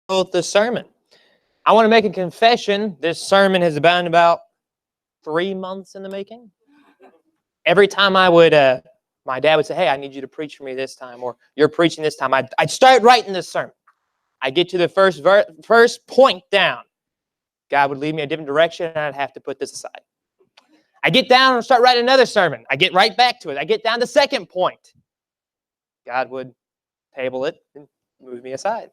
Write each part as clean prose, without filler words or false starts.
the sermon. I want to make a confession. This sermon has been about 3 months in the making. Every time my dad would say, "Hey, I need you to preach for me this time," or "You're preaching this time," I'd start writing this sermon. I get to the first point down. God would lead me a different direction, and I'd have to put this aside. I get down and start writing another sermon. I get right back to it. I get down to the second point. God would table it and move me aside.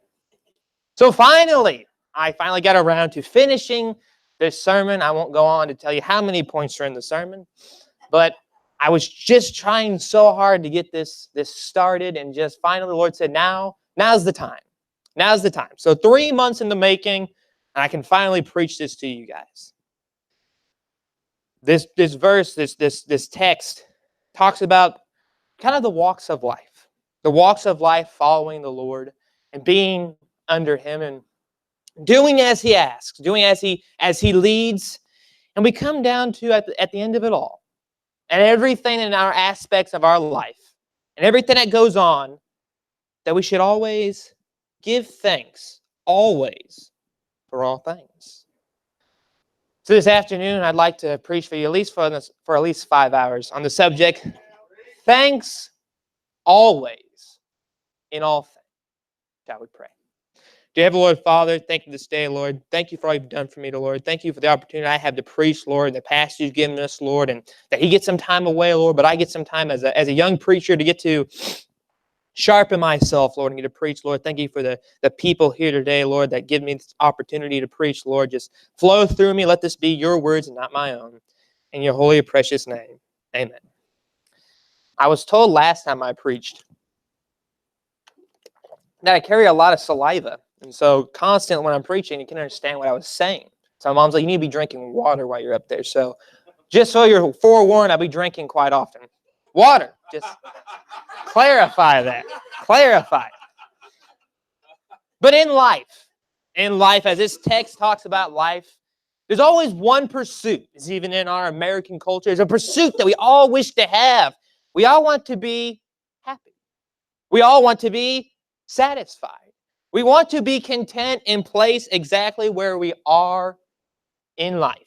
So I finally got around to finishing this sermon. I won't go on to tell you how many points are in the sermon, but I was just trying so hard to get this started, and just finally the Lord said, now's the time. Now's the time. So 3 months in the making, and I can finally preach this to you guys. This verse, this text talks about kind of the walks of life. The walks of life following the Lord and being under Him and doing as He asks, doing as He leads. And we come down to, at the end of it all, and everything in our aspects of our life, and everything that goes on, that we should always give thanks, always, for all things. So this afternoon, I'd like to preach for you for at least 5 hours on the subject, thanks always in all things. Shall we pray? Dear Heavenly Lord, Father, thank you this day, Lord. Thank you for all you've done for me, Lord. Thank you for the opportunity I have to preach, Lord, the pastor you've given us, Lord, and that He gets some time away, Lord, but I get some time as a young preacher to get to sharpen myself, Lord, and get to preach, Lord. Thank you for the people here today, Lord, that give me this opportunity to preach, Lord. Just flow through me. Let this be your words and not my own. In your holy and precious name, amen. I was told last time I preached that I carry a lot of saliva. And so constantly when I'm preaching, you can understand what I was saying. So my mom's like, you need to be drinking water while you're up there. So just so you're forewarned, I'll be drinking quite often. Water. Just clarify that. Clarify. But in life, as this text talks about life, there's always one pursuit. It's even in our American culture. There's a pursuit that we all wish to have. We all want to be happy. We all want to be satisfied. We want to be content in place exactly where we are in life.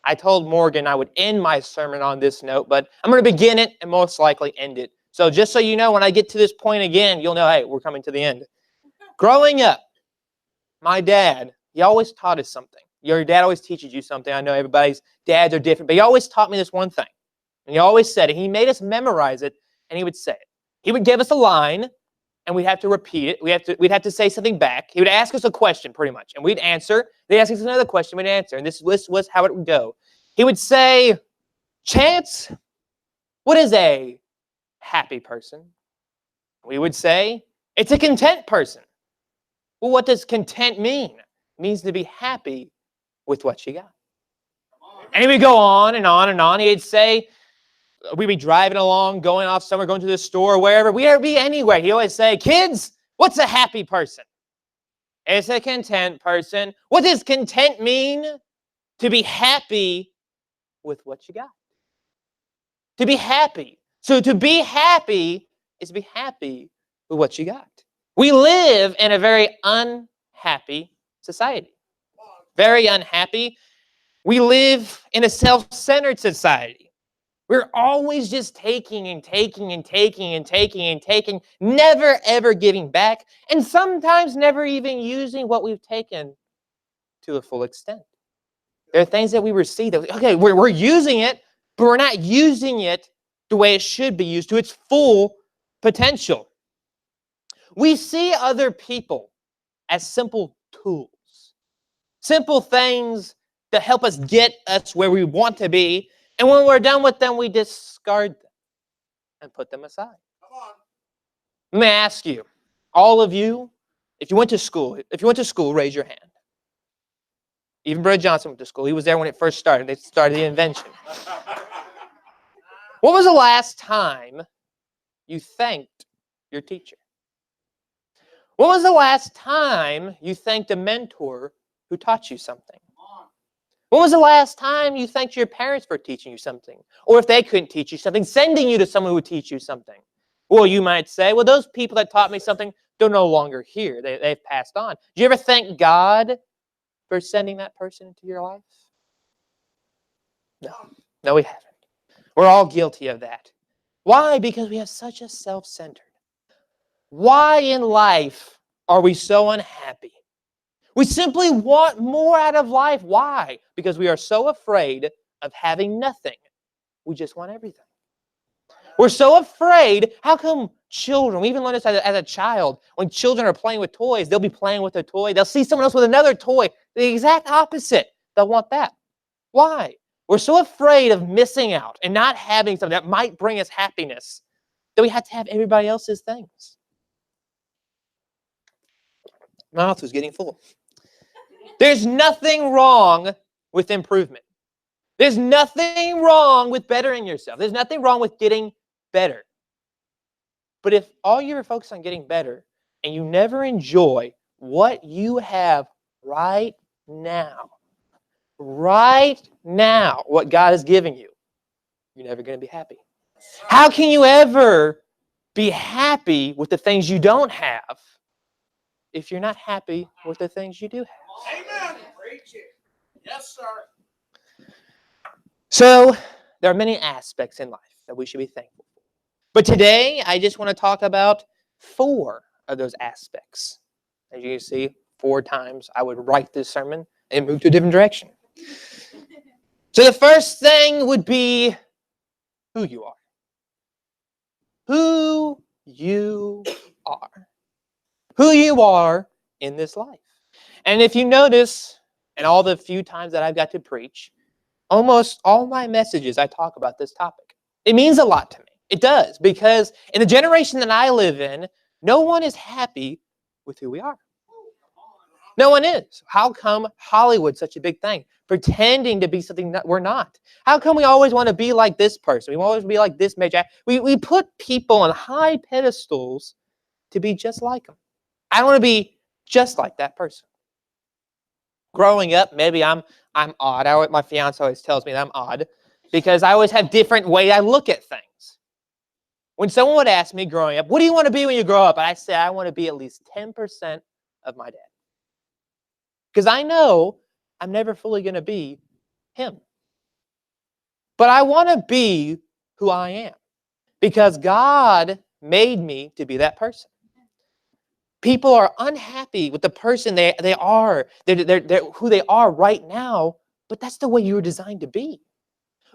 I told Morgan I would end my sermon on this note, but I'm going to begin it and most likely end it. So just so you know, when I get to this point again, you'll know, hey, we're coming to the end. Growing up, my dad, he always taught us something. Your dad always teaches you something. I know everybody's dads are different, but he always taught me this one thing. And he always said it. He made us memorize it, and he would say it. He would give us a line, and we'd have to repeat it. We'd have to say something back. He would ask us a question, pretty much, and we'd answer. They'd ask us another question, we'd answer. And this was how it would go. He would say, Chance, what is a happy person? We would say, it's a content person. Well, what does content mean? It means to be happy with what you got. And he would go on and on and on. He'd say, we'd be driving along, going off somewhere, going to the store, wherever. We'd be anywhere. He'd always say, kids, what's a happy person? It's a content person. What does content mean? To be happy with what you got. To be happy. So to be happy is to be happy with what you got. We live in a very unhappy society. Very unhappy. We live in a self-centered society. We're always just taking and taking and taking and taking and taking, never ever giving back, and sometimes never even using what we've taken to the full extent. There are things that we receive that, okay, we're using it, but we're not using it the way it should be used to its full potential. We see other people as simple tools, simple things that help us get us where we want to be, and when we're done with them, we discard them and put them aside. Let me ask you, all of you, if you went to school, raise your hand. Even Brother Johnson went to school. He was there when it first started. They started the invention. When was the last time you thanked your teacher? When was the last time you thanked a mentor who taught you something? When was the last time you thanked your parents for teaching you something? Or if they couldn't teach you something, sending you to someone who would teach you something? Well, you might say, well, those people that taught me something They're no longer here. They've passed on. Do you ever thank God for sending that person into your life? No. No, we haven't. We're all guilty of that. Why? Because we have such a self-centered. Why in life are we so unhappy? We simply want more out of life. Why? Because we are so afraid of having nothing. We just want everything. We're so afraid. How come children, we even learn this as a child, when children are playing with toys, they'll be playing with a toy. They'll see someone else with another toy, the exact opposite. They'll want that. Why? We're so afraid of missing out and not having something that might bring us happiness that we have to have everybody else's things. My mouth was getting full. There's nothing wrong with improvement. There's nothing wrong with bettering yourself. There's nothing wrong with getting better. But if all you're focused on getting better and you never enjoy what you have right now, what God is giving you, you're never going to be happy. How can you ever be happy with the things you don't have if you're not happy with the things you do have? Amen. Preach it. Yes, sir. So, there are many aspects in life that we should be thankful for. But today, I just want to talk about 4 of those aspects. As you can see, 4 times I would write this sermon and move to a different direction. So the first thing would be who you are. Who you are. Who you are in this life. And if you notice, and all the few times that I've got to preach, almost all my messages I talk about this topic. It means a lot to me. It does, because in the generation that I live in, no one is happy with who we are. No one is. How come Hollywood's such a big thing? Pretending to be something that we're not. How come we always want to be like this person? We always be like this major. We put people on high pedestals to be just like them. I don't want to be just like that person. Growing up, maybe I'm odd. My fiance always tells me that I'm odd because I always have different way I look at things. When someone would ask me growing up, what do you want to be when you grow up? And I say, I want to be at least 10% of my dad. Because I know I'm never fully going to be him. But I want to be who I am. Because God made me to be that person. People are unhappy with the person they are. They're who they are right now. But that's the way you were designed to be.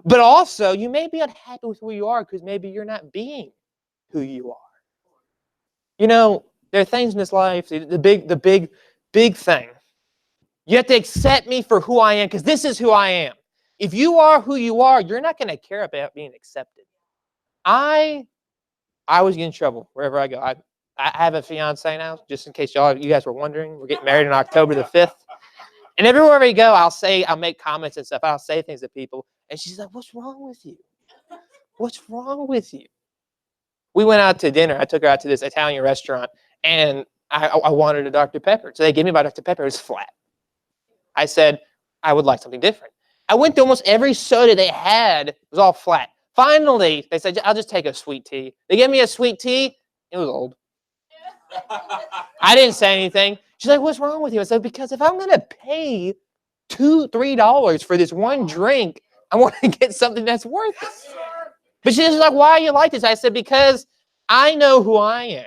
But also, you may be unhappy with who you are because maybe you're not being who you are. You know, there are things in this life, the big thing. You have to accept me for who I am because this is who I am. If you are who you are, you're not going to care about being accepted. I always get in trouble wherever I go. I have a fiance now, just in case you guys were wondering. We're getting married on October the 5th. And everywhere we go, I'll make comments and stuff. I'll say things to people. And she's like, what's wrong with you? What's wrong with you? We went out to dinner. I took her out to this Italian restaurant, and I wanted a Dr. Pepper. So they gave me my Dr. Pepper. It was flat. I said, I would like something different. I went to almost every soda they had. It was all flat. Finally, they said, I'll just take a sweet tea. They gave me a sweet tea. It was old. I didn't say anything. She's like, what's wrong with you? I said, because if I'm going to pay $2, $3 for this one drink, I want to get something that's worth it. But she's like, why are you like this? I said, because I know who I am,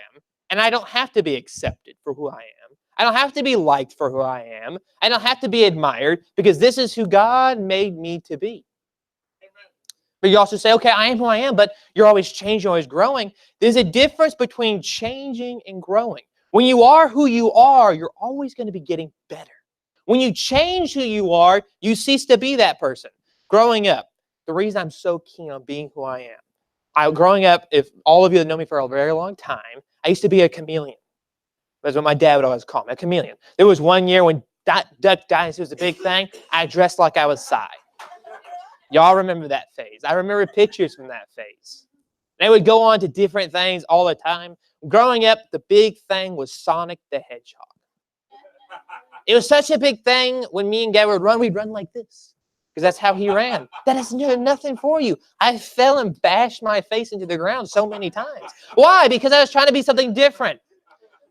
and I don't have to be accepted for who I am. I don't have to be liked for who I am. I don't have to be admired because this is who God made me to be. But you also say, okay, I am who I am, but you're always changing, always growing. There's a difference between changing and growing. When you are who you are, you're always going to be getting better. When you change who you are, you cease to be that person. Growing up, the reason I'm so keen on being who I am. Growing up, if all of you that know me for a very long time, I used to be a chameleon. That's what my dad would always call me, a chameleon. There was one year when Duck Dynasty was a big thing. I dressed like I was Psy. Y'all remember that phase. I remember pictures from that phase. They would go on to different things all the time. Growing up, the big thing was Sonic the Hedgehog. It was such a big thing when me and Gary would run, we'd run like this. Because that's how he ran. That is nothing for you. I fell and bashed my face into the ground so many times. Why? Because I was trying to be something different.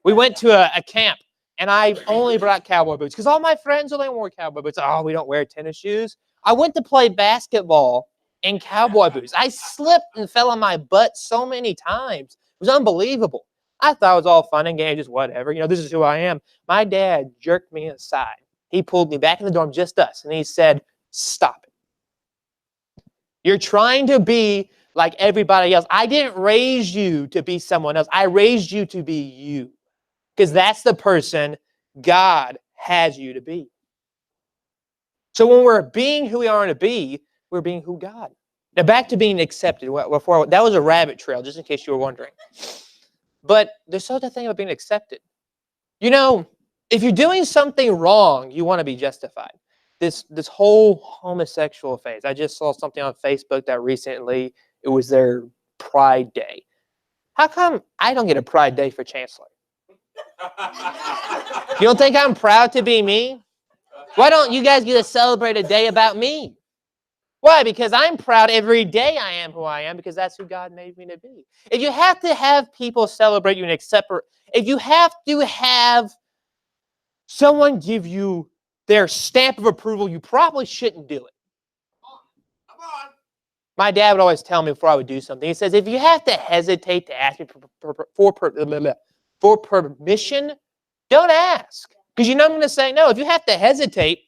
We went to a camp, and I only brought cowboy boots because all my friends only wore cowboy boots. Oh, we don't wear tennis shoes. I went to play basketball in cowboy boots. I slipped and fell on my butt so many times. It was unbelievable. I thought it was all fun and games, just whatever. You know, this is who I am. My dad jerked me aside. He pulled me back in the dorm, just us, and he said, "Stop it. You're trying to be like everybody else. I didn't raise you to be someone else. I raised you to be you, because that's the person God has you to be." So when we're being who we are to be, we're being who God. Now back to being accepted. Before, that was a rabbit trail, just in case you were wondering. But there's such a thing about being accepted. You know, if you're doing something wrong, you want to be justified. This whole homosexual phase. I just saw something on Facebook that recently it was their Pride Day. How come I don't get a Pride Day for Chancellor? You don't think I'm proud to be me? Why don't you guys get to celebrate a day about me? Why? Because I'm proud every day I am who I am, because that's who God made me to be. If you have to have people celebrate you and accept, if you have to have someone give you their stamp of approval, you probably shouldn't do it. Come on. My dad would always tell me before I would do something, he says, if you have to hesitate to ask me for permission, don't ask. Because you know I'm going to say no. If you have to hesitate,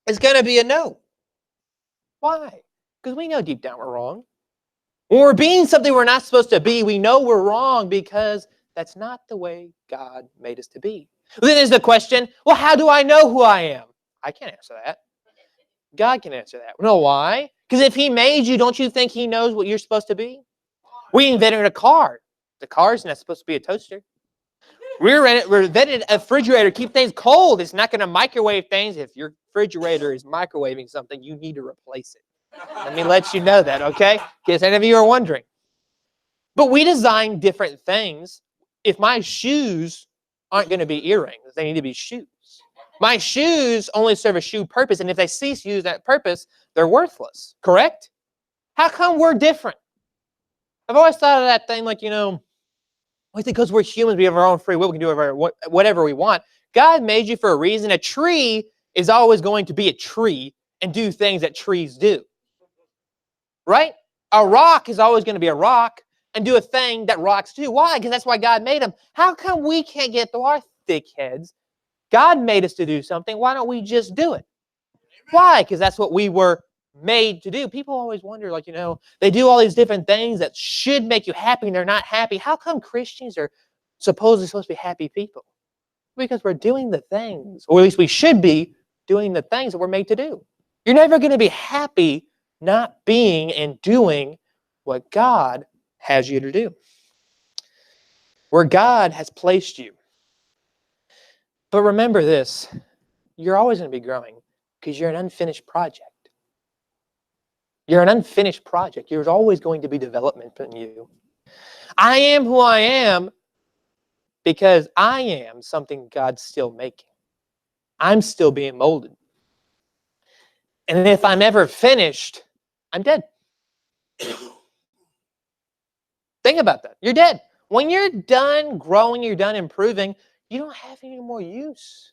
it's going to be a no. Why? Because we know deep down we're wrong. When we're being something we're not supposed to be, we know we're wrong because that's not the way God made us to be. Then there's the question, well, how do I know who I am? I can't answer that. God can answer that. You know why? Because if he made you, don't you think he knows what you're supposed to be? We invented a car. The car's not supposed to be a toaster. We invented a refrigerator to keep things cold. It's not going to microwave things. If your refrigerator is microwaving something, you need to replace it. Let me let you know that, okay? In case any of you are wondering. But we design different things. If my shoes aren't going to be earrings, they need to be shoes. My shoes only serve a shoe purpose, and if they cease to use that purpose, they're worthless. Correct? How come we're different? I've always thought of that thing like, you know, because we're humans, we have our own free will, we can do whatever we want. God made you for a reason. A tree is always going to be a tree and do things that trees do. Right? A rock is always going to be a rock and do a thing that rocks do. Why? Because that's why God made them. How come we can't get through our thick heads? God made us to do something. Why don't we just do it? Why? Because that's what we were made to do. People always wonder, like, you know, they do all these different things that should make you happy and they're not happy. How come Christians are supposed to be happy people? Because we're doing the things, or at least we should be doing the things that we're made to do. You're never going to be happy not being and doing what God has you to do. Where God has placed you. But remember this, you're always going to be growing because you're an unfinished project. You're an unfinished project. There's always going to be development in you. I am who I am because I am something God's still making. I'm still being molded. And if I'm ever finished, I'm dead. Think about that. You're dead. When you're done growing, you're done improving, you don't have any more use.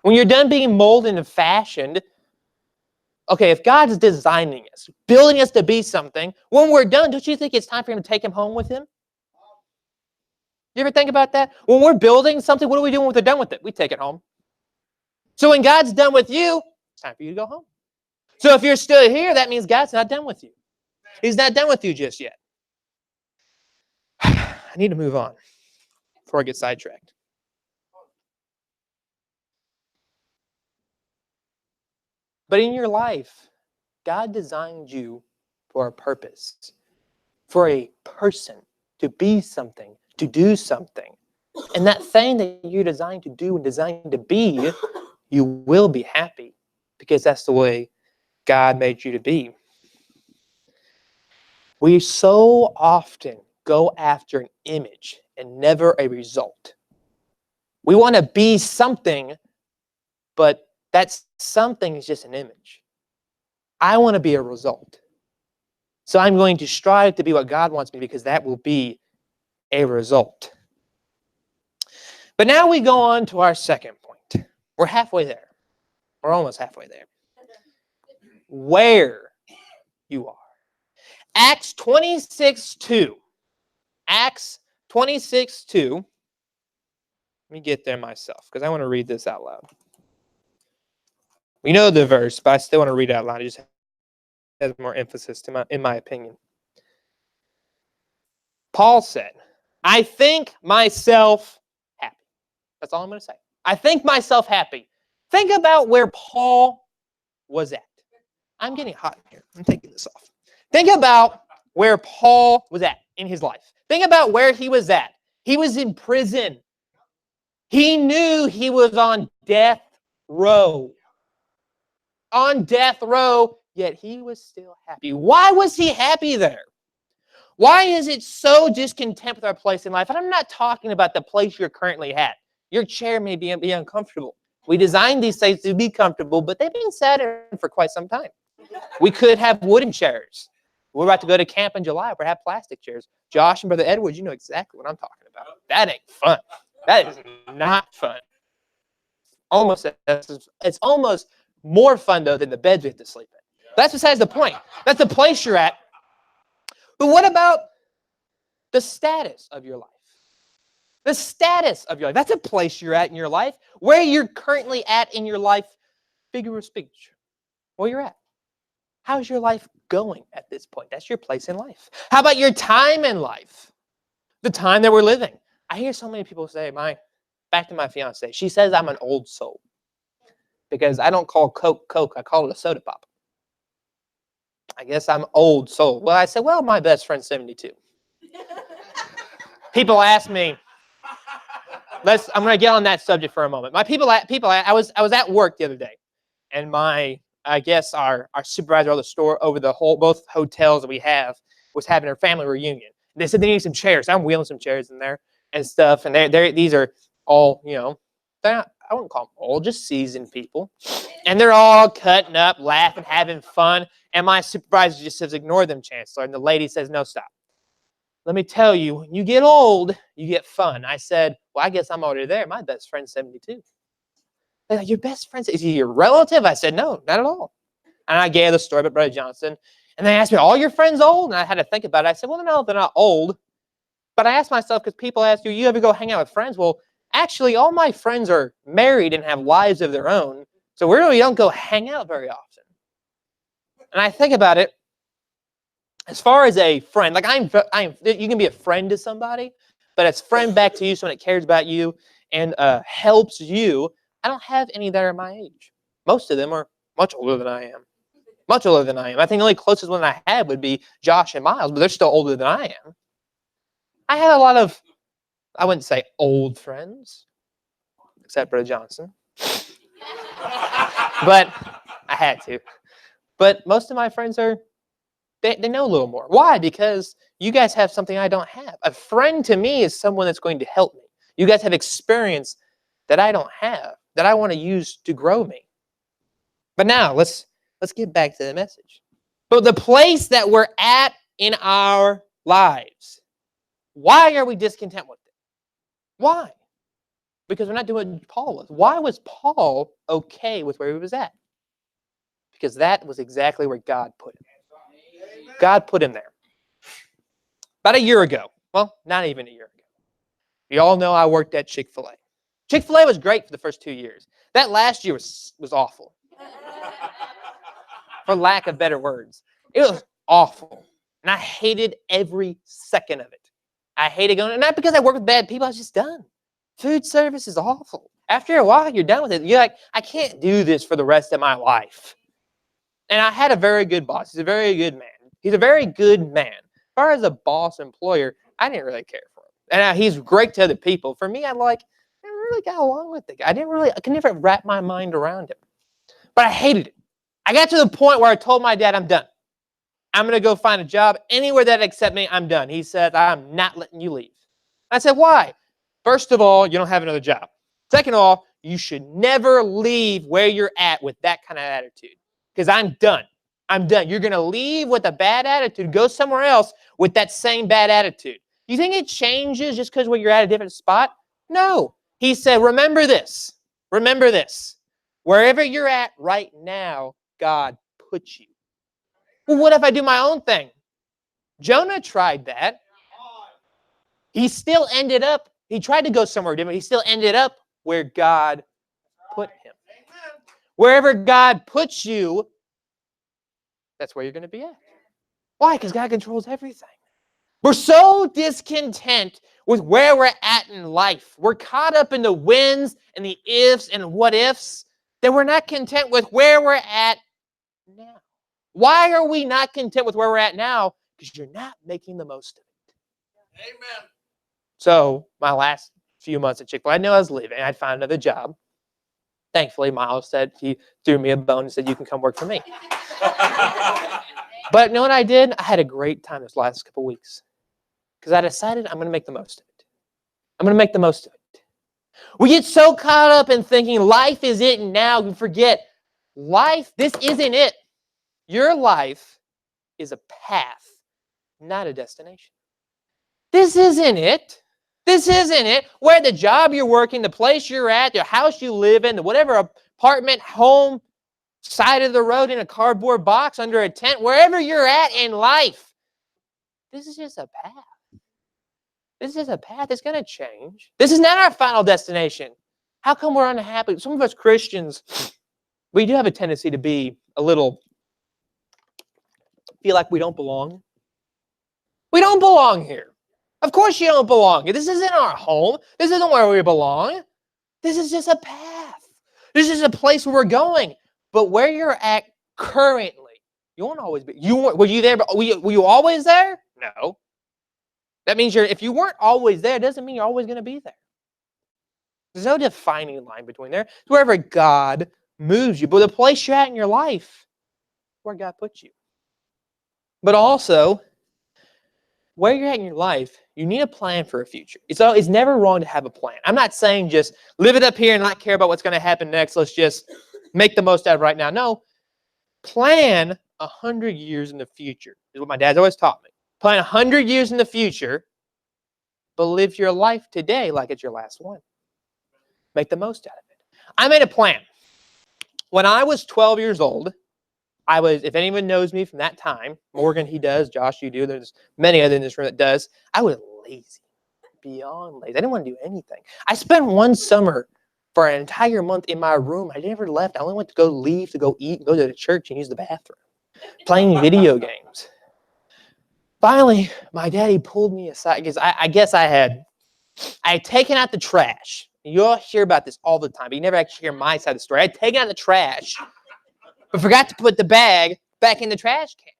When you're done being molded and fashioned, okay, if God's designing us, building us to be something, when we're done, don't you think it's time for him to take him home with him? You ever think about that? When we're building something, what are we doing when we're done with it? We take it home. So when God's done with you, it's time for you to go home. So if you're still here, that means God's not done with you. He's not done with you just yet. I need to move on before I get sidetracked. But in your life, God designed you for a purpose, for a person, to be something, to do something. And that thing that you're designed to do and designed to be, you will be happy because that's the way God made you to be. We so often go after an image and never a result. We want to be something, but that something is just an image. I want to be a result. So I'm going to strive to be what God wants me because that will be a result. But now we go on to our second point. We're halfway there. We're almost halfway there. Where you are. Acts 26:2. Acts 26:2. Let me get there myself because I want to read this out loud. We know the verse, but I still want to read it out loud. It just has more emphasis in my opinion. Paul said, I think myself happy. That's all I'm going to say. I think myself happy. Think about where Paul was at. I'm getting hot in here. I'm taking this off. Think about where Paul was at in his life. Think about where he was at. He was in prison. He knew he was on death row. On death row, yet he was still happy. Why was he happy there? Why is it so discontent with our place in life? And I'm not talking about the place you're currently at. Your chair may be uncomfortable. We designed these things to be comfortable, but they've been sat in for quite some time. We could have wooden chairs. We're about to go to camp in July. We'll have plastic chairs. Josh and Brother Edwards, you know exactly what I'm talking about. That ain't fun. That is not fun. It's almost more fun, though, than the beds we have to sleep in. That's besides the point. That's the place you're at. But what about the status of your life? The status of your life. That's a place you're at in your life. Where you're currently at in your life, figure of speech. Where you're at. How's your life going at this point? That's your place in life. How about your time in life? The time that we're living. I hear so many people say, back to my fiance, she says I'm an old soul. Because I don't call Coke, Coke, I call it a soda pop. I guess I'm old soul. Well, I said, well, my best friend's 72. People ask me, I'm going to get on that subject for a moment. I was at work the other day, and our supervisor of the store over both hotels that we have was having a family reunion. They said they need some chairs. I'm wheeling some chairs in there and stuff, and these are all, I wouldn't call them old, just seasoned people. And they're all cutting up, laughing, having fun. And my supervisor just says, ignore them, Chancellor. And the lady says, no, stop. Let me tell you, when you get old, you get fun. I said, well, I guess I'm already there. My best friend's 72. They're like, your best friend? Is he your relative? I said, no, not at all. And I gave the story about Brother Johnson. And they asked me, all your friends old? And I had to think about it. I said, well, no, they're not old. But I asked myself, because people ask you ever go hang out with friends? Well, actually, all my friends are married and have lives of their own. So we really don't go hang out very often. And I think about it, as far as a friend, like you can be a friend to somebody, but as friend back to you, someone that cares about you and helps you, I don't have any that are my age. Most of them are much older than I am. Much older than I am. I think the only closest one I had would be Josh and Miles, but they're still older than I am. I had a lot of, I wouldn't say old friends, except Brother Johnson. But I had to. But most of my friends they know a little more. Why? Because you guys have something I don't have. A friend to me is someone that's going to help me. You guys have experience that I don't have, that I want to use to grow me. But now, let's get back to the message. But the place that we're at in our lives, why are we discontent with it? Why? Because we're not doing what Paul was. Why was Paul okay with where he was at? Because that was exactly where God put him. God put him there. About a year ago. Well, not even a year ago. You all know I worked at Chick-fil-A. Chick-fil-A was great for the first 2 years. That last year was awful. For lack of better words. It was awful. And I hated every second of it. I hated going, and not because I work with bad people, I was just done. Food service is awful. After a while, you're done with it. You're like, I can't do this for the rest of my life. And I had a very good boss. He's a very good man. He's a very good man. As far as a boss employer, I didn't really care for him. And he's great to other people. For me, I really got along with the guy. I could never wrap my mind around him. But I hated it. I got to the point where I told my dad, I'm done. I'm going to go find a job. Anywhere that accept me, I'm done. He said, I'm not letting you leave. I said, why? First of all, you don't have another job. Second of all, you should never leave where you're at with that kind of attitude. Because I'm done. I'm done. You're going to leave with a bad attitude, go somewhere else with that same bad attitude. You think it changes just because you're at a different spot? No. He said, remember this. Remember this. Wherever you're at right now, God put you. Well, what if I do my own thing? Jonah tried that. He still ended up, he tried to go somewhere different. He still ended up where God put him. Wherever God puts you, that's where you're going to be at. Why? Because God controls everything. We're so discontent with where we're at in life. We're caught up in the whens and the ifs and what ifs that we're not content with where we're at now. Why are we not content with where we're at now? Because you're not making the most of it. Amen. So my last few months at Chick-fil-A, I knew I was leaving. I'd find another job. Thankfully, Miles said, he threw me a bone and said, you can come work for me. But you know what I did? I had a great time this last couple weeks. Because I decided I'm going to make the most of it. I'm going to make the most of it. We get so caught up in thinking life is it now, we forget life, this isn't it. Your life is a path, not a destination. This isn't it. This isn't it. Where the job you're working, the place you're at, the house you live in, whatever apartment, home, side of the road, in a cardboard box, under a tent, wherever you're at in life, this is just a path. This is a path that's going to change. This is not our final destination. How come we're unhappy? Some of us Christians, we do have a tendency to be a little, feel like we don't belong. We don't belong here. Of course you don't belong here. This isn't our home. This isn't where we belong. This is just a path. This is a place where we're going. But where you're at currently, you won't always be. Were you there? Were you always there? No. That means if you weren't always there, it doesn't mean you're always going to be there. There's no defining line between there. It's wherever God moves you. But the place you're at in your life, where God puts you. But also, where you're at in your life, you need a plan for a future. It's never wrong to have a plan. I'm not saying just live it up here and not care about what's going to happen next. Let's just make the most out of it right now. No, plan 100 years in the future is what my dad's always taught me. Plan 100 years in the future, but live your life today like it's your last one. Make the most out of it. I made a plan. When I was 12 years old, if anyone knows me from that time, Morgan, he does, Josh, you do, there's many others in this room that does, I was lazy, beyond lazy. I didn't want to do anything. I spent one summer for an entire month in my room. I never left. I only went to go eat, go to the church and use the bathroom, playing video games. Finally, my daddy pulled me aside because I guess I had taken out the trash. You'll hear about this all the time, but you never actually hear my side of the story. I had taken out the trash, but forgot to put the bag back in the trash can.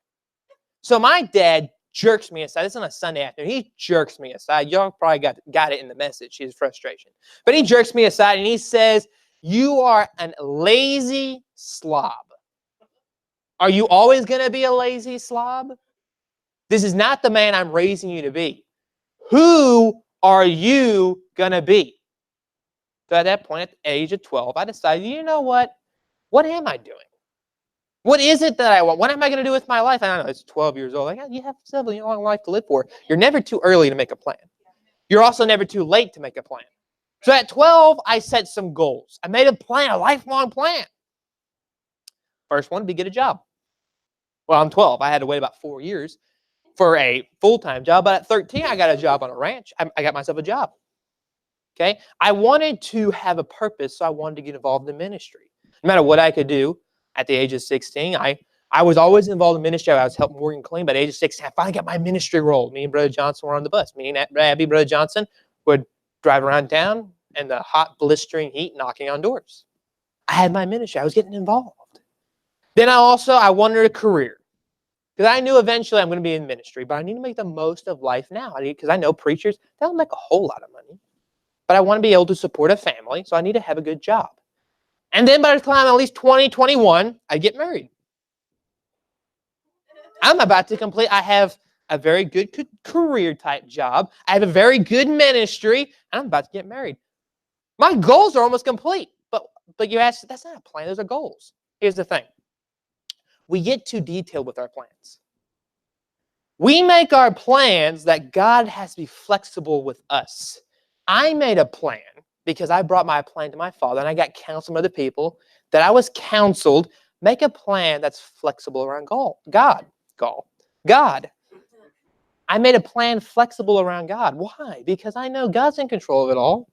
So my dad jerks me aside. This is on a Sunday afternoon. He jerks me aside. Y'all probably got it in the message, his frustration. But he jerks me aside and he says, "You are a lazy slob." Are you always going to be a lazy slob? This is not the man I'm raising you to be. Who are you going to be? So at that point, at the age of 12, I decided, you know what? What am I doing? What is it that I want? What am I going to do with my life? I don't know. It's 12 years old. You have a long life to live for. You're never too early to make a plan. You're also never too late to make a plan. So at 12, I set some goals. I made a plan, a lifelong plan. First one would be get a job. Well, I'm 12. I had to wait about 4 years for a full-time job. But at 13, I got a job on a ranch. I got myself a job. Okay? I wanted to have a purpose, so I wanted to get involved in ministry. No matter what I could do, at the age of 16, I was always involved in ministry. I was helping Morgan clean. But at the age of 16, I finally got my ministry role. Me and Brother Johnson were on the bus. Me and Abby, Brother Johnson, would drive around town in the hot, blistering heat, knocking on doors. I had my ministry. I was getting involved. Then I wanted a career. Because I knew eventually I'm going to be in ministry. But I need to make the most of life now. Because I know preachers, they don't make a whole lot of money. But I want to be able to support a family. So I need to have a good job. And then by the time I'm at least 20, 21, I get married. I'm about to complete, I have a very good career type job. I have a very good ministry, and I'm about to get married. My goals are almost complete. But you ask, that's not a plan, those are goals. Here's the thing. We get too detailed with our plans. We make our plans that God has to be flexible with us. I made a plan because I brought my plan to my father and I got counsel from other people that I was counseled, make a plan that's flexible around God. God. I made a plan flexible around God. Why? Because I know God's in control of it all.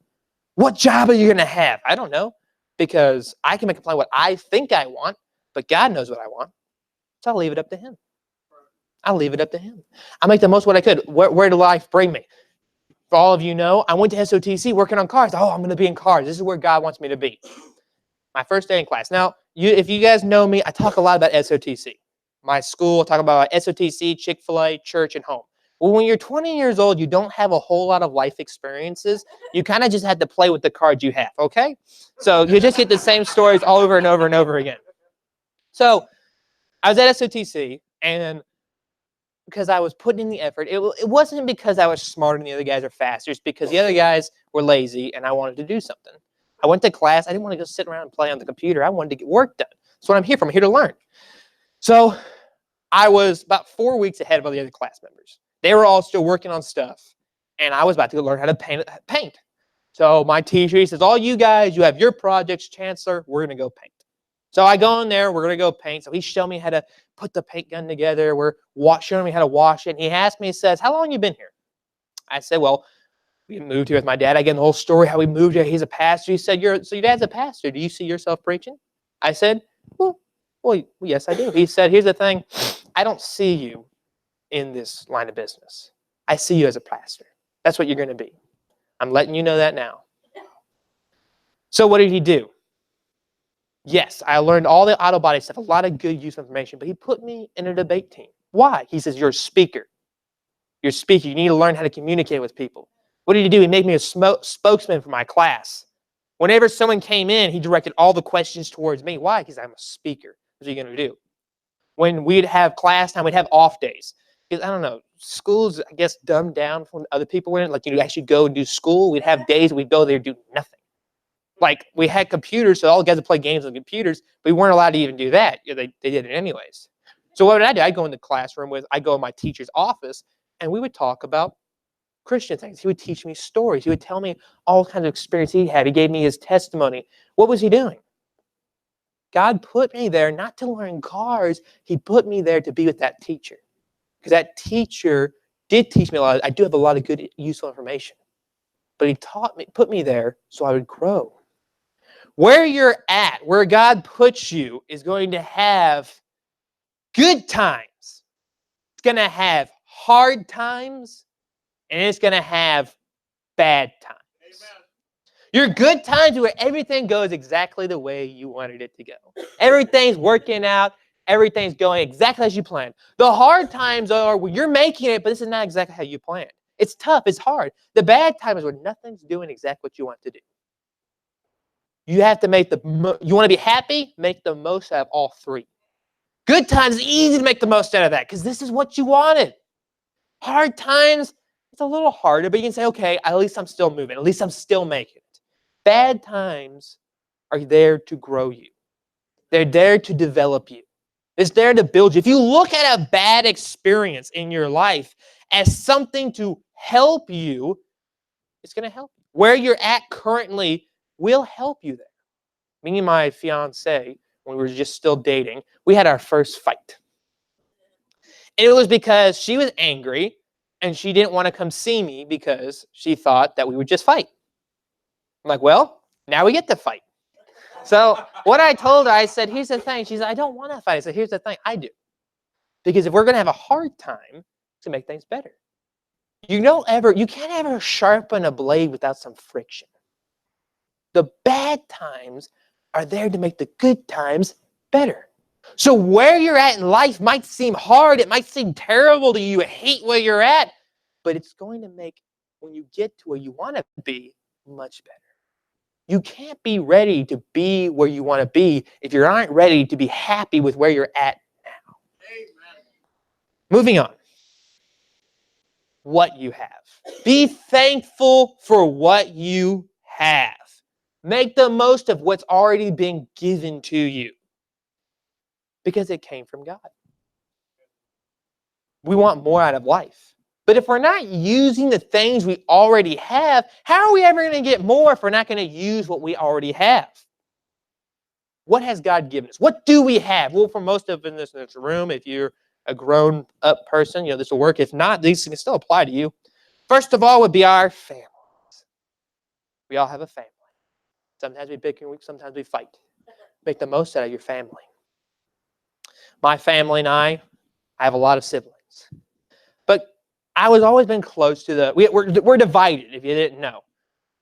What job are you going to have? I don't know. Because I can make a plan what I think I want, but God knows what I want. So I'll leave it up to Him. I'll leave it up to Him. I'll make the most of what I could. Where did life bring me? For all of you know, I went to SOTC working on cars. Oh, I'm going to be in cars. This is where God wants me to be. My first day in class. Now, if you guys know me, I talk a lot about SOTC. My school, I talk about SOTC, Chick-fil-A, church, and home. Well, when you're 20 years old, you don't have a whole lot of life experiences. You kind of just had to play with the cards you have, okay? So you just get the same stories all over and over and over again. So I was at SOTC, and because I was putting in the effort, it wasn't because I was smarter than the other guys or faster. It's because the other guys were lazy, and I wanted to do something. I went to class. I didn't want to go sit around and play on the computer. I wanted to get work done. That's what I'm here for. I'm here to learn. So I was about 4 weeks ahead of all the other class members. They were all still working on stuff, and I was about to learn how to paint. So my teacher, he says, all you guys, you have your projects, Chancellor, we're going to go paint. So I go in there, we're going to go paint. So he showed me how to put the paint gun together. We're showing me how to wash it. And he asked me, he says, how long have you been here? I said, well, we moved here with my dad. I get the whole story, how we moved here. He's a pastor. He said, so your dad's a pastor. Do you see yourself preaching? I said, well, yes, I do. He said, here's the thing. I don't see you in this line of business. I see you as a pastor. That's what you're going to be. I'm letting you know that now. So what did he do? Yes, I learned all the auto body stuff, a lot of good useful information, but he put me in a debate team. Why? He says, you're a speaker. You're a speaker. You need to learn how to communicate with people. What did he do? He made me a spokesman for my class. Whenever someone came in, he directed all the questions towards me. Why? Because I'm a speaker. What are you going to do? When we'd have class time, we'd have off days. Because, I don't know, schools, I guess, dumbed down from other people in it. Like, you actually go and do school. We'd have days we'd go there and do nothing. Like, we had computers, so all the guys would play games on computers, but we weren't allowed to even do that. They did it anyways. So what would I do? I'd go in the classroom I'd go in my teacher's office, and we would talk about Christian things. He would teach me stories. He would tell me all kinds of experience he had. He gave me his testimony. What was he doing? God put me there not to learn cars. He put me there to be with that teacher. Because that teacher did teach me a lot. I do have a lot of good, useful information. But he put me there so I would grow. Where you're at, where God puts you, is going to have good times. It's going to have hard times. And it's going to have bad times. Amen. Your good times where everything goes exactly the way you wanted it to go. Everything's working out. Everything's going exactly as you planned. The hard times are when you're making it, but this is not exactly how you planned. It's tough. It's hard. The bad times when nothing's doing exactly what you want to do. You have to you want to be happy? Make the most out of all three. Good times, it's easy to make the most out of that because this is what you wanted. Hard times, it's a little harder, but you can say, okay, at least I'm still moving. At least I'm still making it. Bad times are there to grow you. They're there to develop you. It's there to build you. If you look at a bad experience in your life as something to help you, it's going to help you. Where you're at currently will help you there. Me and my fiance, when we were just still dating, we had our first fight. And it was because she was angry and she didn't want to come see me because she thought that we would just fight. I'm like, well, now we get to fight. So what I told her, I said, here's the thing. She said, I don't want to fight. I said, here's the thing. I do. Because if we're going to have a hard time, to make things better. You can't ever sharpen a blade without some friction. The bad times are there to make the good times better. So where you're at in life might seem hard. It might seem terrible to you. Hate where you're at. But it's going to make, when you get to where you want to be, much better. You can't be ready to be where you want to be if you aren't ready to be happy with where you're at now. Amen. Moving on. What you have. Be thankful for what you have. Make the most of what's already been given to you. Because it came from God. We want more out of life. But if we're not using the things we already have, how are we ever going to get more if we're not going to use what we already have? What has God given us? What do we have? Well, for most of us in this room, if you're a grown-up person, this will work. If not, these can still apply to you. First of all would be our families. We all have a family. Sometimes we bicker, sometimes we fight. Make the most out of your family. My family and I have a lot of siblings. But I was always been close to we're divided, if you didn't know.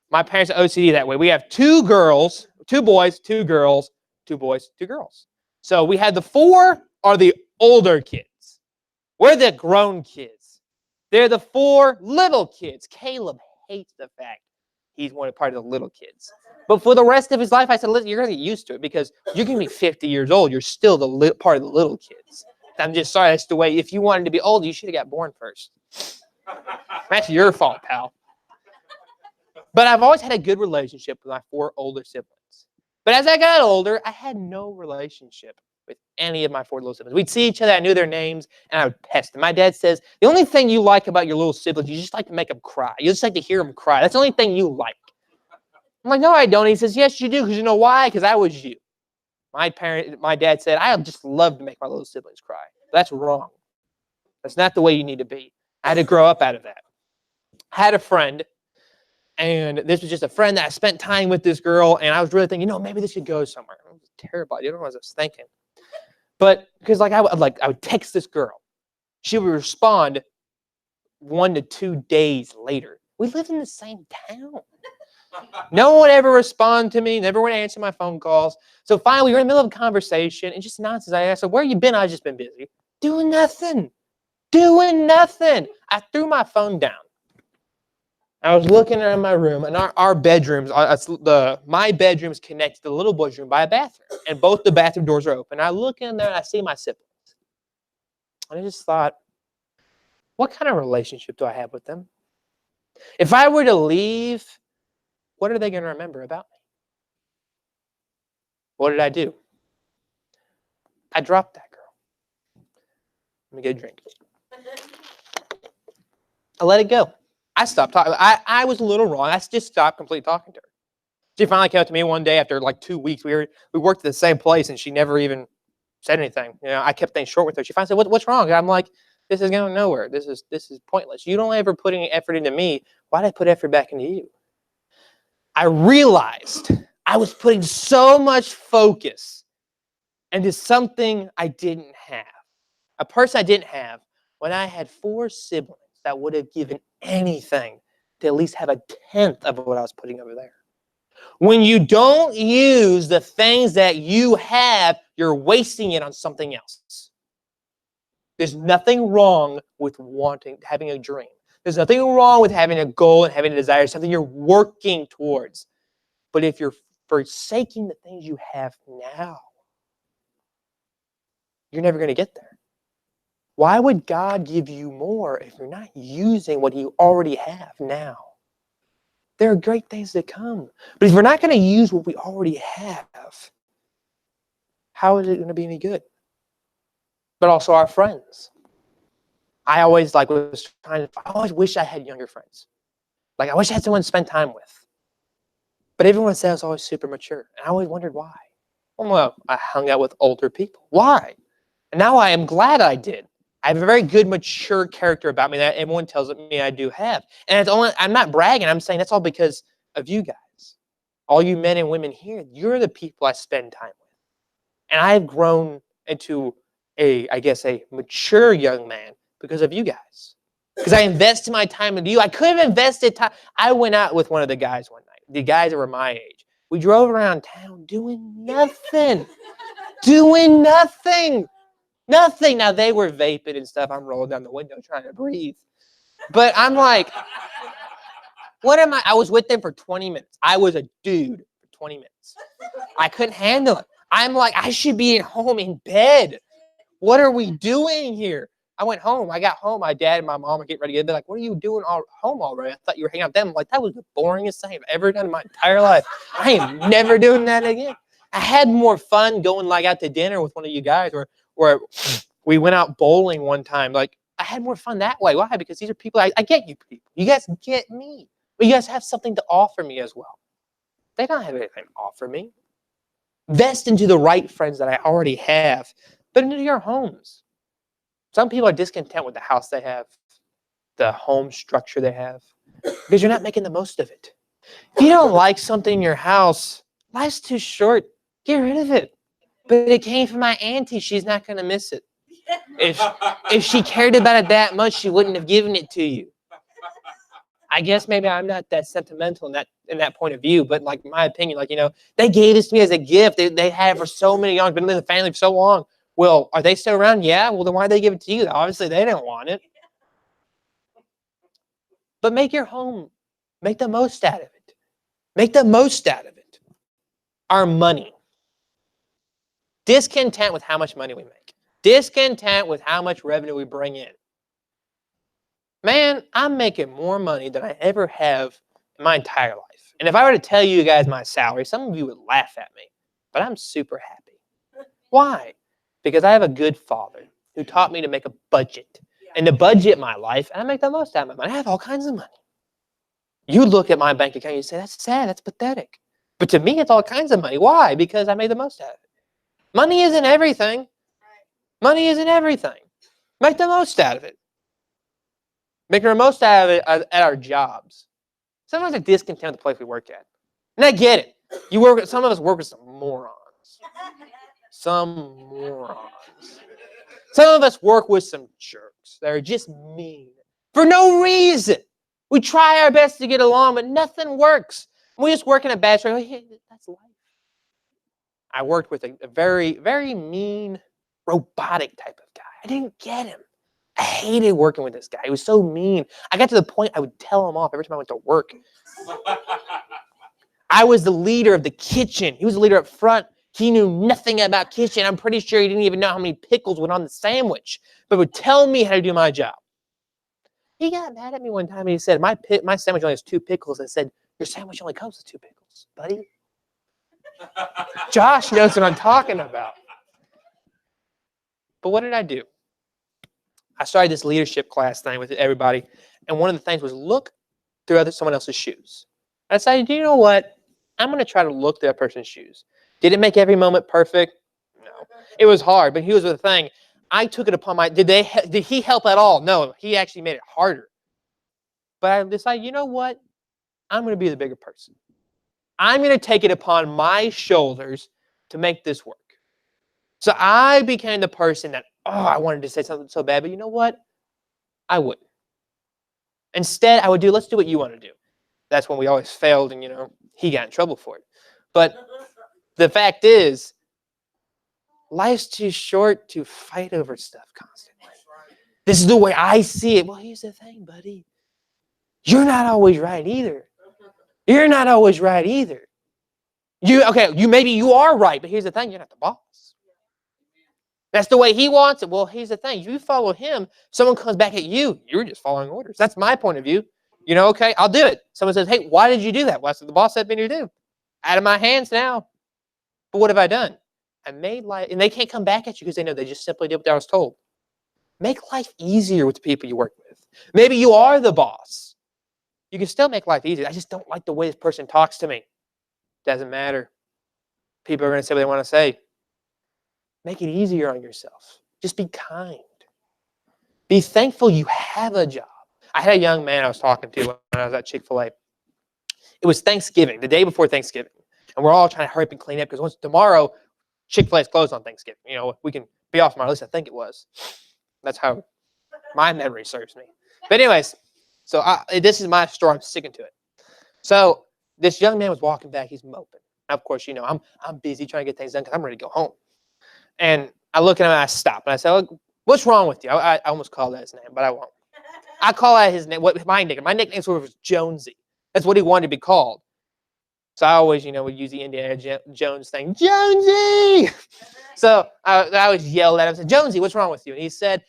My parents are OCD that way. We have 2 girls, 2 boys, 2 girls, 2 boys, 2 girls. So we had the 4 are the older kids. We're the grown kids. They're the 4 little kids. Caleb hates the fact he's part of the little kids. But for the rest of his life, I said, listen, you're going to get used to it because you're going to be 50 years old. You're still the part of the little kids. I'm just sorry. That's the way. If you wanted to be old, you should have got born first. That's your fault, pal. But I've always had a good relationship with my 4 older siblings. But as I got older, I had no relationship with any of my 4 little siblings. We'd see each other, I knew their names, and I would pest them. My dad says, the only thing you like about your little siblings, you just like to make them cry. You just like to hear them cry. That's the only thing you like. I'm like, no, I don't. He says, yes, you do, because you know why? Because I was you. My dad said, I just love to make my little siblings cry. That's wrong. That's not the way you need to be. I had to grow up out of that. I had a friend, and this was just a friend that I spent time with this girl, and I was really thinking, maybe this should go somewhere. It was terrible. I don't know what I was thinking. But because I would text this girl. She would respond 1 to 2 days later. We lived in the same town. No one would ever respond to me, never would answer my phone calls. So finally, we were in the middle of a conversation, and just nonsense. I asked her, where you been? I've just been busy. Doing nothing. I threw my phone down. I was looking around my room, and our bedrooms, my bedroom's connected to the little boy's room by a bathroom, and both the bathroom doors are open. I look in there, and I see my siblings. And I just thought, what kind of relationship do I have with them? If I were to leave, what are they going to remember about me? What did I do? I dropped that girl. Let me get a drink. I let it go. I stopped talking. I was a little wrong. I just stopped completely talking to her. She finally came up to me one day after like 2 weeks. We worked at the same place, and she never even said anything. I kept things short with her. She finally said, "What's wrong?" And I'm like, "This is going nowhere. This is pointless. You don't ever put any effort into me. Why did I put effort back into you?" I realized I was putting so much focus into something I didn't have. A person I didn't have when I had 4 siblings that would have given anything to at least have a tenth of what I was putting over there. When you don't use the things that you have, you're wasting it on something else. There's nothing wrong with having a dream. There's nothing wrong with having a goal and having a desire, something you're working towards. But if you're forsaking the things you have now, you're never going to get there. Why would God give you more if you're not using what you already have now? There are great things to come. But if we're not going to use what we already have, how is it going to be any good? But also our friends. I always wish I had younger friends. I wish I had someone to spend time with. But everyone said I was always super mature. And I always wondered why. Well, I hung out with older people. Why? And now I am glad I did. I have a very good, mature character about me that everyone tells me I do have. And I'm not bragging. I'm saying that's all because of you guys. All you men and women here, you're the people I spend time with. And I've grown into a mature young man because of you guys. Because I invested my time into you. I could have invested time. I went out with one of the guys one night. The guys that were my age. We drove around town doing nothing. Doing nothing. Nothing. Now, they were vaping and stuff. I'm rolling down the window trying to breathe. But I'm like, what am I? I was with them for 20 minutes. I was a dude for 20 minutes. I couldn't handle it. I'm like, I should be at home in bed. What are we doing here? I went home. I got home. My dad and my mom were getting ready to get. They're like, what are you doing home already? I thought you were hanging out with them. I'm like, that was the boringest thing I've ever done in my entire life. I am never doing that again. I had more fun going out to dinner with one of you guys where we went out bowling one time. I had more fun that way. Why? Because these are people, I get you people. You guys get me. But you guys have something to offer me as well. They don't have anything to offer me. Invest into the right friends that I already have, but into your homes. Some people are discontent with the house they have, the home structure they have, because you're not making the most of it. If you don't like something in your house, life's too short. Get rid of it. But it came from my auntie. She's not going to miss it. If she cared about it that much, she wouldn't have given it to you. I guess maybe I'm not that sentimental in that point of view, but like my opinion, like, they gave this to me as a gift. They had it for so many years, been in the family for so long. Well, are they still around? Yeah. Well, then why did they give it to you? Obviously, they didn't want it. But make your home, make the most out of it. Make the most out of it. Our money. Discontent with how much money we make. Discontent with how much revenue we bring in. Man, I'm making more money than I ever have in my entire life. And if I were to tell you guys my salary, some of you would laugh at me. But I'm super happy. Why? Because I have a good father who taught me to make a budget and to budget my life, and I make the most out of my money. I have all kinds of money. You look at my bank account and you say, that's sad, that's pathetic. But to me, it's all kinds of money. Why? Because I made the most out of it. Money isn't everything. Money isn't everything. Make the most out of it. Making the most out of it at our jobs. Sometimes I discontent with the place we work at. And I get it. Some of us work with some morons. Some morons. Some of us work with some jerks that are just mean. For no reason. We try our best to get along, but nothing works. We just work in a bad way. Hey, that's life. I worked with a very, very mean, robotic type of guy. I didn't get him. I hated working with this guy. He was so mean. I got to the point I would tell him off every time I went to work. I was the leader of the kitchen. He was the leader up front. He knew nothing about kitchen. I'm pretty sure he didn't even know how many pickles went on the sandwich, but would tell me how to do my job. He got mad at me one time and he said, my sandwich only has 2 pickles. I said, your sandwich only comes with 2 pickles, buddy. Josh knows what I'm talking about. But what did I do? I started this leadership class thing with everybody, and one of the things was look through someone else's shoes. I decided, you know what? I'm going to try to look through that person's shoes. Did it make every moment perfect? No. It was hard, but here's the thing. I took it upon did he help at all? No, he actually made it harder. But I decided, you know what? I'm going to be the bigger person. I'm going to take it upon my shoulders to make this work. So I became the person that, I wanted to say something so bad, but you know what? I wouldn't. Instead, I would let's do what you want to do. That's when we always failed and, he got in trouble for it. But the fact is, life's too short to fight over stuff constantly. This is the way I see it. Well, here's the thing, buddy. You're not always right either. You're not always right either. Maybe you are right, but here's the thing, you're not the boss. That's the way he wants it. Well, here's the thing. If you follow him, someone comes back at you. You're just following orders. That's my point of view. Okay, I'll do it. Someone says, hey, why did you do that? Well, that's what the boss said me to do. Out of my hands now. But what have I done? I made life, and they can't come back at you because they know they just simply did what I was told. Make life easier with the people you work with. Maybe you are the boss. You can still make life easier. I just don't like the way this person talks to me. Doesn't matter. People are going to say what they want to say. Make it easier on yourself. Just be kind. Be thankful you have a job. I had a young man I was talking to when I was at Chick-fil-A. It was Thanksgiving, the day before Thanksgiving. And we're all trying to hurry up and clean up because once tomorrow, Chick-fil-A is closed on Thanksgiving. We can be off tomorrow. At least I think it was. That's how my memory serves me. But anyways, so this is my story. I'm sticking to it. So this young man was walking back. He's moping. Of course, I'm busy trying to get things done because I'm ready to go home. And I look at him and I stop. And I say, look, what's wrong with you? I almost called out his name, but I won't. I call out his name. My nickname? My nickname was Jonesy. That's what he wanted to be called. So I always, would use the Indiana Jones thing, Jonesy! So I always yelled at him and said, Jonesy, what's wrong with you? And he said,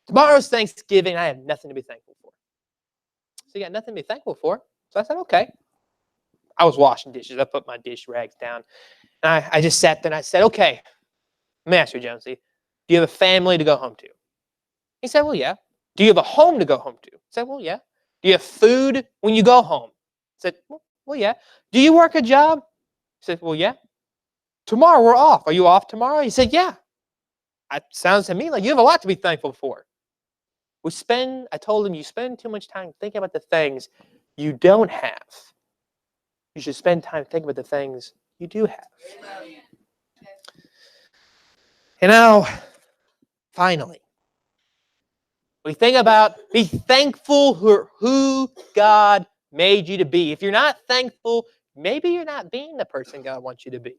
tomorrow's Thanksgiving. I have nothing to be thankful for. So you got nothing to be thankful for? So I said, okay. I was washing dishes. I put my dish rags down. And I just sat there and I said, okay, let me ask you, Jonesy, do you have a family to go home to? He said, well, yeah. Do you have a home to go home to? I said, well, yeah. Do you have food when you go home? I said, well, yeah. Do you work a job? I said, well, yeah. Tomorrow we're off. Are you off tomorrow? He said, yeah. It sounds to me like you have a lot to be thankful for. I told him, you spend too much time thinking about the things you don't have. You should spend time thinking about the things you do have. And now, finally, we think about be thankful for who God made you to be. If you're not thankful, maybe you're not being the person God wants you to be.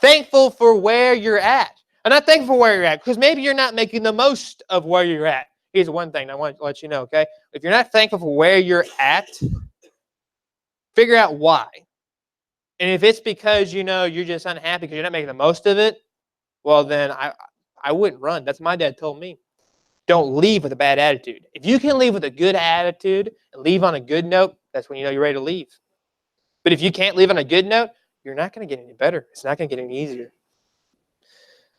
Thankful for where you're at. I'm not thankful for where you're at because maybe you're not making the most of where you're at. Here's one thing I want to let you know, okay? If you're not thankful for where you're at, figure out why. And if it's because, you're just unhappy because you're not making the most of it, well, then I wouldn't run. That's what my dad told me. Don't leave with a bad attitude. If you can leave with a good attitude and leave on a good note, that's when you know you're ready to leave. But if you can't leave on a good note, you're not going to get any better. It's not going to get any easier.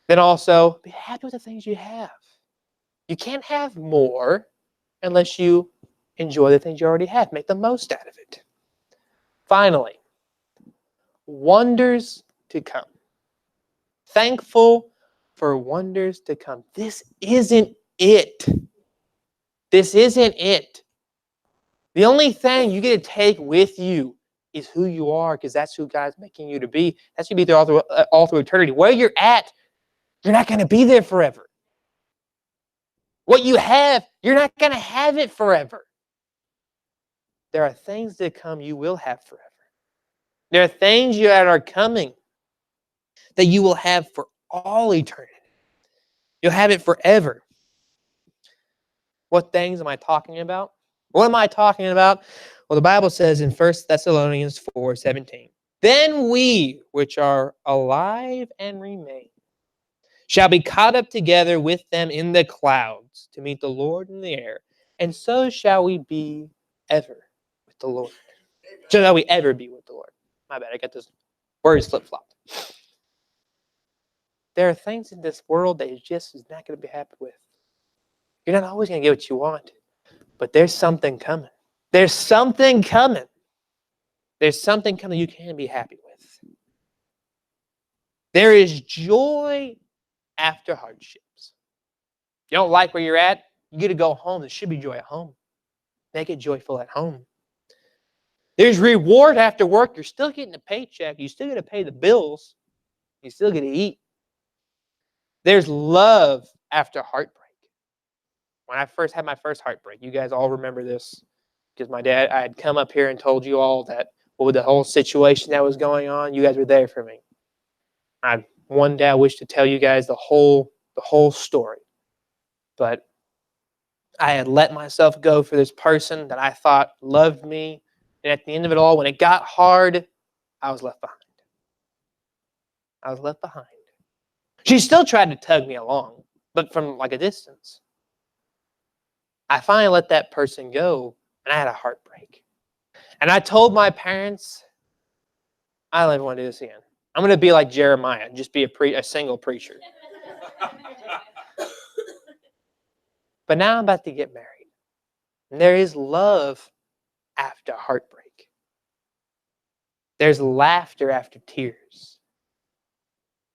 Then also, be happy with the things you have. You can't have more unless you enjoy the things you already have. Make the most out of it. Finally, wonders to come. Thankful for wonders to come. This isn't it. This isn't it. The only thing you get to take with you is who you are, because that's who God's making you to be. That's going to be there all through eternity. Where you're at, you're not going to be there forever. What you have, you're not going to have it forever. There are things that come you will have forever. There are things that are coming that you will have for all eternity. You'll have it forever. What things am I talking about? What am I talking about? Well, the Bible says in 1 Thessalonians 4:17, then we, which are alive and remain, shall be caught up together with them in the clouds to meet the Lord in the air, and so shall we be ever with the Lord. So shall we ever be with the Lord. My bad, I got this words flip-flopped. There are things in this world that you just is not going to be happy with. You're not always going to get what you want, but there's something coming. There's something coming. There's something coming you can be happy with. There is joy after hardships. You don't like where you're at, you get to go home. There should be joy at home. Make it joyful at home. There's reward after work. You're still getting a paycheck. You still get to pay the bills. You still get to eat. There's love after heartbreak. When I first had my first heartbreak, you guys all remember this because I had come up here and told you all that with the whole situation that was going on, you guys were there for me. One day I wish to tell you guys the whole story. But I had let myself go for this person that I thought loved me. And at the end of it all, when it got hard, I was left behind. I was left behind. She still tried to tug me along, but from like a distance. I finally let that person go, and I had a heartbreak. And I told my parents, I don't ever want to do this again. I'm going to be like Jeremiah, just be a single preacher. But now I'm about to get married. And there is love after heartbreak. There's laughter after tears.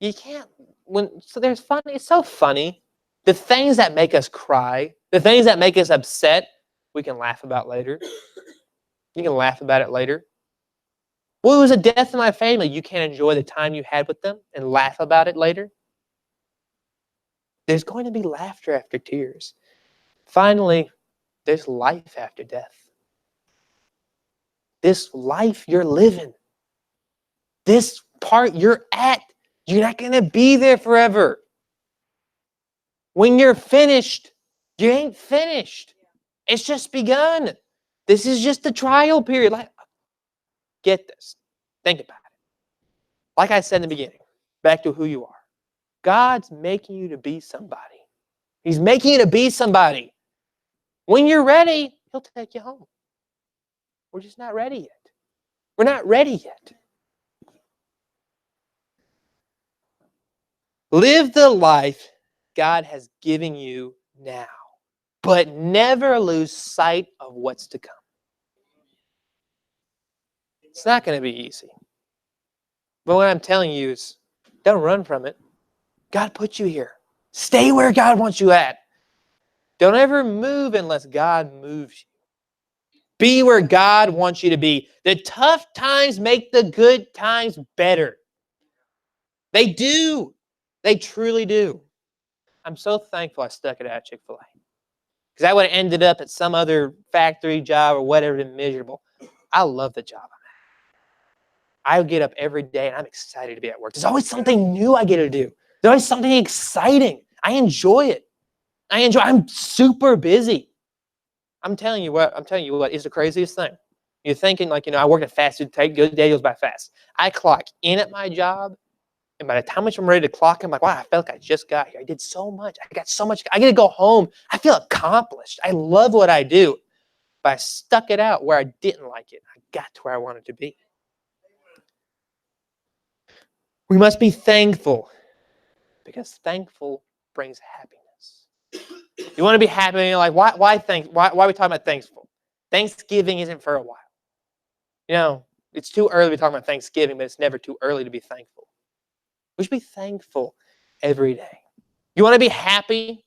You can't, there's fun. It's so funny. The things that make us cry, the things that make us upset, we can laugh about later. You can laugh about it later. Well, it was a death in my family. You can't enjoy the time you had with them and laugh about it later. There's going to be laughter after tears. Finally, there's life after death. This life you're living, this part you're at, you're not going to be there forever. When you're finished, you ain't finished. It's just begun. This is just the trial period. Get this. Think about it. Like I said in the beginning, back to who you are. God's making you to be somebody. He's making you to be somebody. When you're ready, He'll take you home. We're just not ready yet. We're not ready yet. Live the life God has given you now. but never lose sight of what's to come. It's not going to be easy. But what I'm telling you is, don't run from it. God put you here. Stay where God wants you at. Don't ever move unless God moves you. Be where God wants you to be. The tough times make the good times better. They do. They truly do. I'm so thankful I stuck it out at Chick-fil-A. Because I would have ended up at some other factory job or whatever, been miserable. I love the job I'm at. I get up every day and I'm excited to be at work. There's always something new I get to do. There's always something exciting. I enjoy it. I'm super busy. I'm telling you what is the craziest thing. You're thinking like, I work at fast food, good day goes by fast. I clock in at my job, and by the time I'm ready to clock, I'm like, wow, I felt like I just got here. I did so much. I got so much. I get to go home. I feel accomplished. I love what I do. But I stuck it out where I didn't like it. I got to where I wanted to be. We must be thankful, because thankful brings happiness. You want to be happy, and you're like, why are we talking about thankful? Thanksgiving isn't for a while. It's too early to be talking about Thanksgiving, but it's never too early to be thankful. We should be thankful every day. You want to be happy?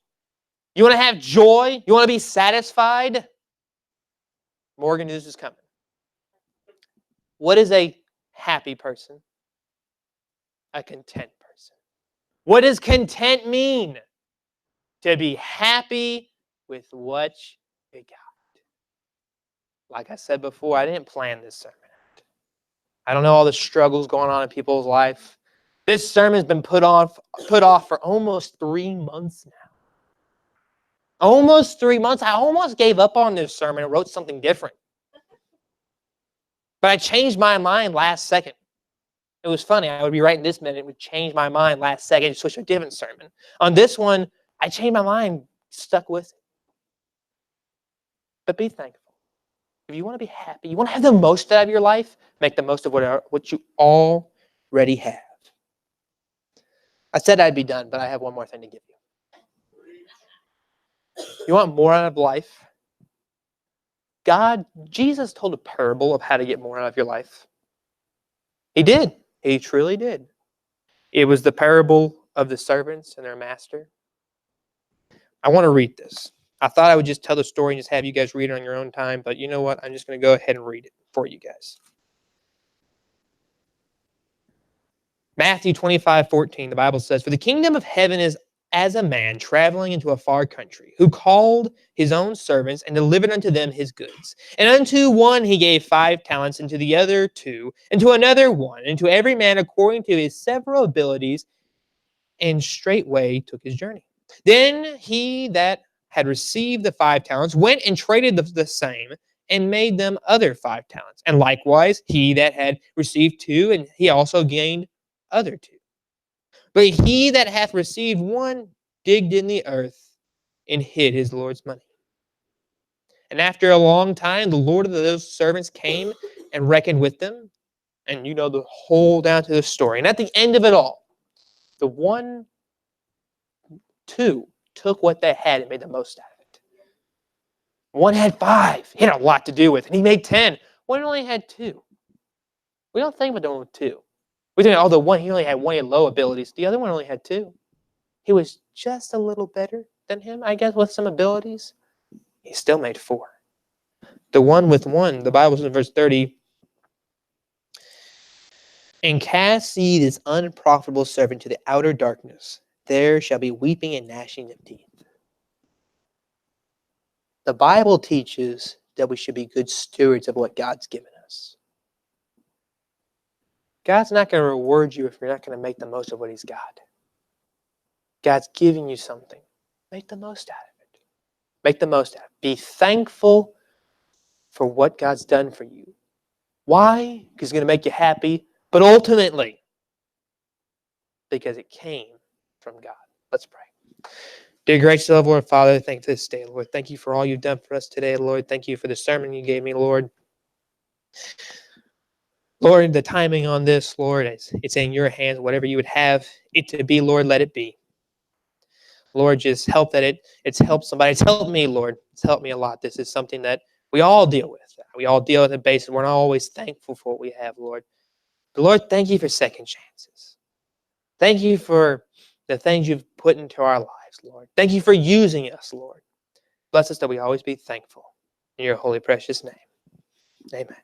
You want to have joy? You want to be satisfied? Morgan News is coming. What is a happy person? A content person. What does content mean? To be happy with what you got. Like I said before, I didn't plan this sermon out. I don't know all the struggles going on in people's life. This sermon's been put off for almost 3 months now. Almost 3 months. I almost gave up on this sermon and wrote something different. But I changed my mind last second. It was funny. I would be writing this minute, it would change my mind last second and switch to a different sermon. On this one, I changed my mind, stuck with it. But be thankful. If you want to be happy, you want to have the most out of your life, make the most of what you already have. I said I'd be done, but I have one more thing to give you. You want more out of life? Jesus told a parable of how to get more out of your life. He did. He truly did. It was the parable of the servants and their master. I want to read this. I thought I would just tell the story and just have you guys read it on your own time, but you know what? I'm just going to go ahead and read it for you guys. Matthew 25:14, the Bible says, "For the kingdom of heaven is as a man traveling into a far country, who called his own servants and delivered unto them his goods. And unto one he gave 5 talents, and to the other 2, and to another 1, and to every man according to his several abilities, and straightway took his journey. Then he that had received the 5 talents went and traded the same, and made them other 5 talents. And likewise he that had received 2, and he also gained other 2. But he that hath received 1 digged in the earth and hid his Lord's money. And after a long time, the Lord of those servants came and reckoned with them." And you know the whole down to the story. And at the end of it all, the 2 took what they had and made the most out of it. 1 had 5. He had a lot to do with it. And he made 10. 1 only had 2. We don't think about the one with 2. We think, the one, he only had 1, he had low abilities. The other one only had 2. He was just a little better than him, I guess, with some abilities. He still made 4. The one with 1, the Bible says in verse 30, "And cast ye this unprofitable servant to the outer darkness. There shall be weeping and gnashing of teeth." The Bible teaches that we should be good stewards of what God's given us. God's not going to reward you if you're not going to make the most of what he's got. God's giving you something. Make the most out of it. Make the most out of it. Be thankful for what God's done for you. Why? Because it's going to make you happy, but ultimately, because it came from God. Let's pray. Dear gracious Lord, Father, thank you for this day, Lord. Thank you for all you've done for us today, Lord. Thank you for the sermon you gave me, Lord. Lord, the timing on this, Lord, it's in your hands. Whatever you would have it to be, Lord, let it be. Lord, just help that it's helped somebody. It's helped me, Lord. It's helped me a lot. This is something that we all deal with. We all deal with the basis. We're not always thankful for what we have, Lord. But Lord, thank you for second chances. Thank you for the things you've put into our lives, Lord. Thank you for using us, Lord. Bless us that we always be thankful. In your holy, precious name. Amen.